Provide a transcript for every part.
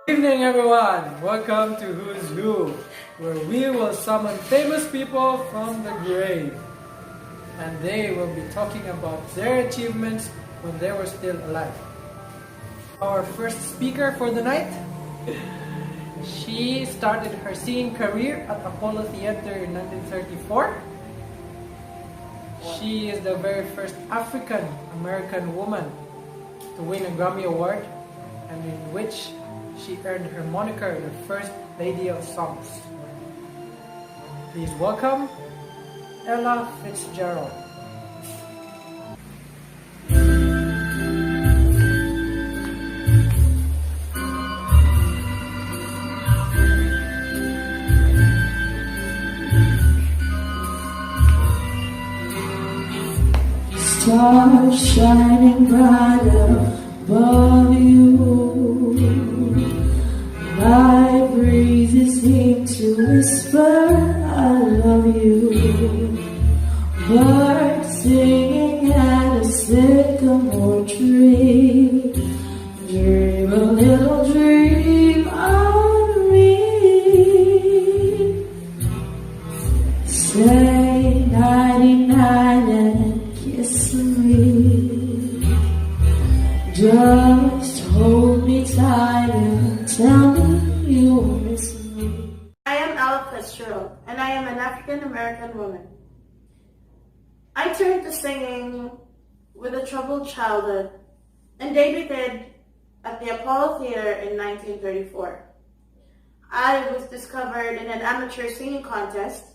Good evening, everyone. Welcome to Who's Who, where we will summon famous people from the grave, and they will be talking about their achievements when they were still alive. Our first speaker for the night, she started her singing career at Apollo Theater in 1934. She is the very first African American woman to win a Grammy Award, and in which she earned her moniker the First Lady of Songs. Please welcome Ella Fitzgerald. Stars shining brighter above you. My breezes seem to whisper, I love you. Birds singing at a sycamore tree. Dream a little dream on me. Say 99 and kiss me. Just hold me tight and tell me you miss me. I am Ella Fitzgerald, and I am an African American woman. I turned to singing with a troubled childhood and debuted at the Apollo Theater in 1934. I was discovered in an amateur singing contest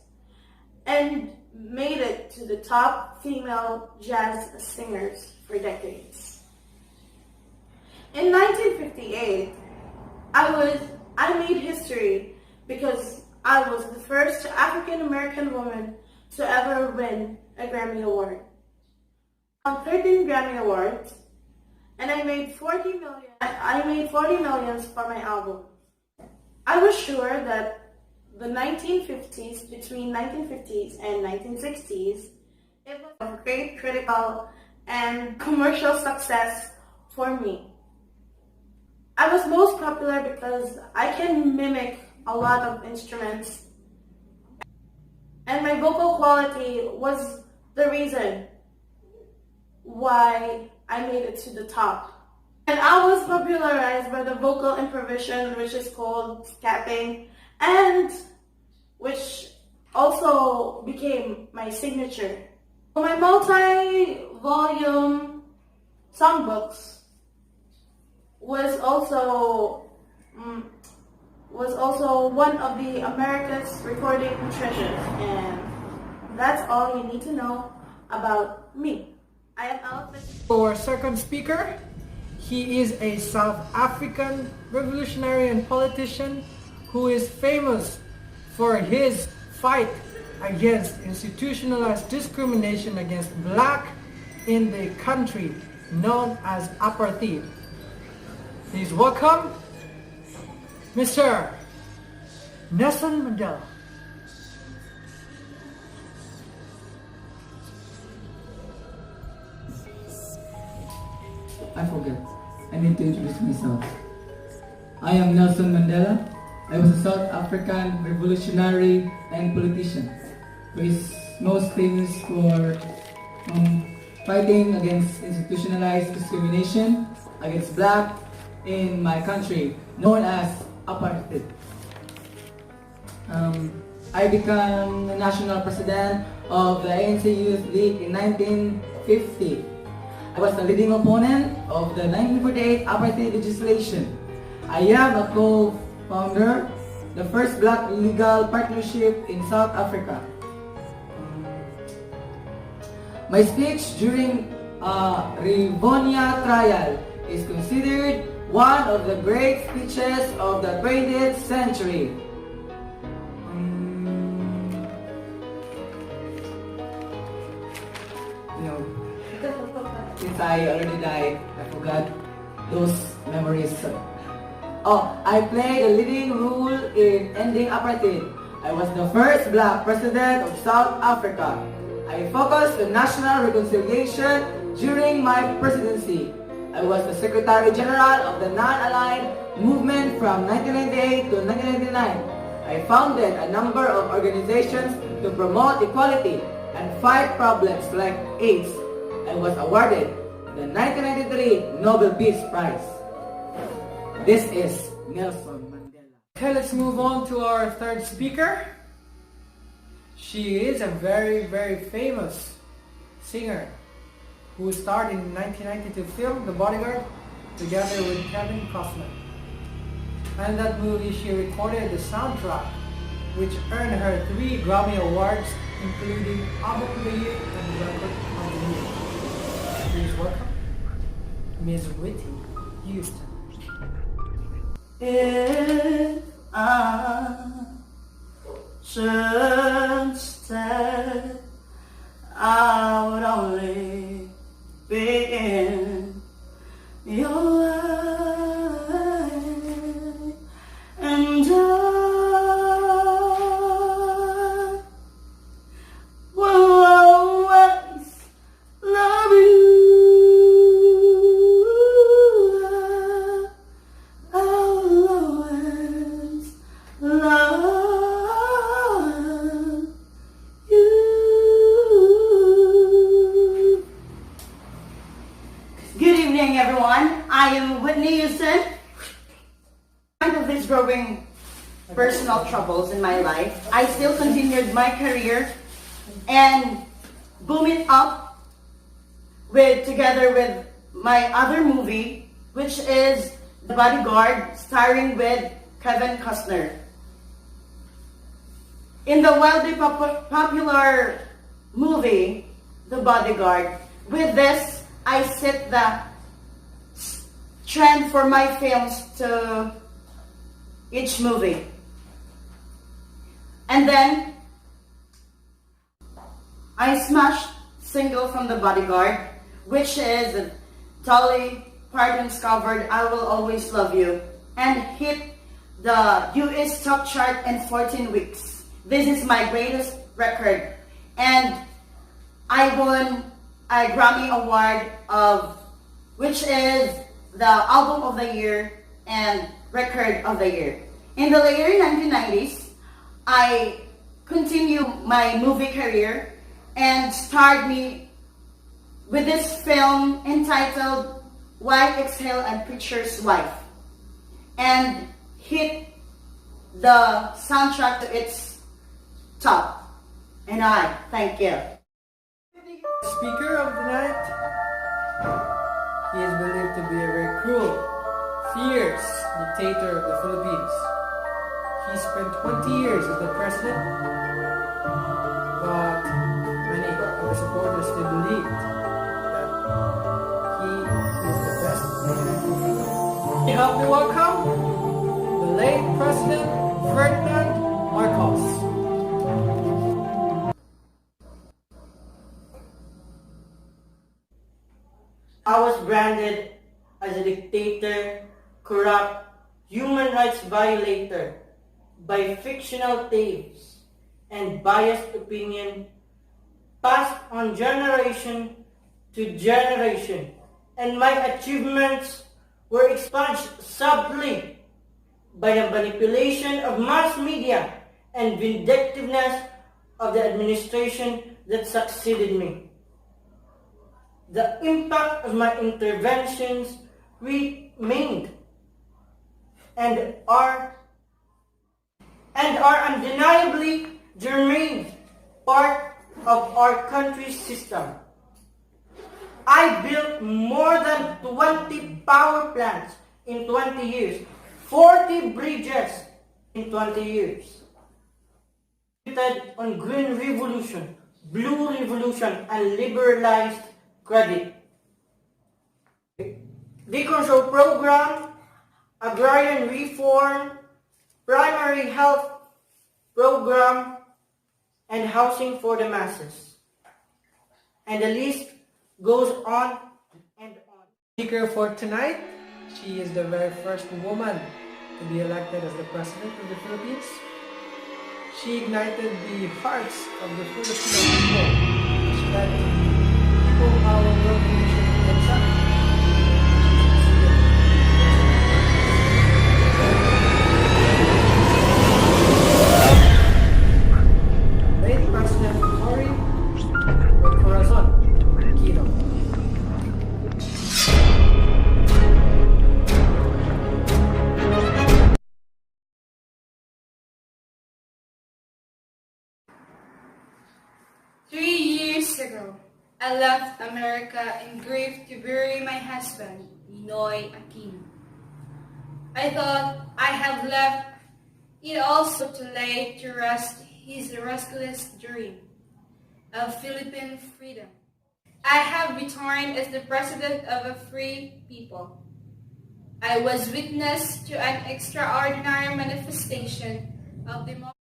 and made it to the top female jazz singers for decades. In 1958, I made history because I was the first African American woman to ever win a Grammy Award. I won 13 Grammy Awards, and I made 40 millions for my album. I was sure that the 1950s, between 1950s and 1960s, it was a great critical and commercial success for me. I was most popular because I can mimic a lot of instruments, and my vocal quality was the reason why I made it to the top. And I was popularized by the vocal improvisation, which is called scapping, and which also became my signature. My multi-volume songbooks was also one of the America's recording treasures, and that's all you need to know about me. I am Ella Fitzgerald. Our second speaker, he is a South African revolutionary and politician who is famous for his fight against institutionalized discrimination against black in the country known as apartheid. Please welcome Mr. Nelson Mandela. I forget. I need to introduce myself. I am Nelson Mandela. I was a South African revolutionary and politician who is most famous for fighting against institutionalized discrimination against black in my country, known as apartheid. I became the national president of the ANC Youth League in 1950. I was the leading opponent of the 1948 apartheid legislation. I am a co-founder, the first black legal partnership in South Africa. My speech during Rivonia trial is considered one of the great speeches of the 20th century. Since I already died, I forgot those memories. I played a leading role in ending apartheid. I was the first black president of South Africa. I focused on national reconciliation during my presidency. I was the Secretary General of the Non-Aligned Movement from 1998 to 1999. I founded a number of organizations to promote equality and fight problems like AIDS, and was awarded the 1993 Nobel Peace Prize. This is Nelson Mandela. Okay, let's move on to our third speaker. She is a very, very famous singer who starred in 1992 film The Bodyguard together with Kevin Costner. And that movie she recorded the soundtrack, which earned her 3 Grammy Awards, including Album of the Year and Record of the Year. Please welcome Ms. Whitney Houston. If I should stay, I would only be in your way, and I will always love you. I will always love you. Good evening, everyone. I am Whitney Houston. In spite of these growing personal troubles in my life, I still continued my career and boom it up together with my other movie, which is The Bodyguard, starring with Kevin Costner. In the wildly popular movie, The Bodyguard, with this, I set the trend for my films to each movie. And then, I smashed single from The Bodyguard, which is Dolly Parton's covered I Will Always Love You, and hit the US top chart in 14 weeks. This is my greatest record, and I won a Grammy Award which is the Album of the Year and Record of the Year. In the later 1990s, I continued my movie career and starred me with this film entitled White Exhale and Preacher's Wife, and hit the soundtrack to its top. And I thank you. Speaker of the night. He is believed to be a very cruel, fierce dictator of the Philippines. He spent 20 years as the president, but many of his supporters still believed that he is the best president in the Philippines. Help me welcome the late President Ferdinand Marcos. I was branded as a dictator, corrupt, human rights violator by fictional tales and biased opinion passed on generation to generation, and my achievements were expunged subtly by the manipulation of mass media and vindictiveness of the administration that succeeded me. The impact of my interventions remained and are undeniably germane part of our country's system. I built more than 20 power plants in 20 years, 40 bridges in 20 years. On green revolution, blue revolution, and liberalized credit. Decontrol program, agrarian reform, primary health program, and housing for the masses. And the list goes on and on. Speaker for tonight, she is the very first woman to be elected as the President of the Philippines. She ignited the hearts of the Filipino people, which led to the People Power Revolution in Bansa. She I left America in grief to bury my husband, Ninoy Aquino. I thought I had left it also to lay to rest his restless dream of Philippine freedom. I have returned as the president of a free people. I was witness to an extraordinary manifestation of democracy.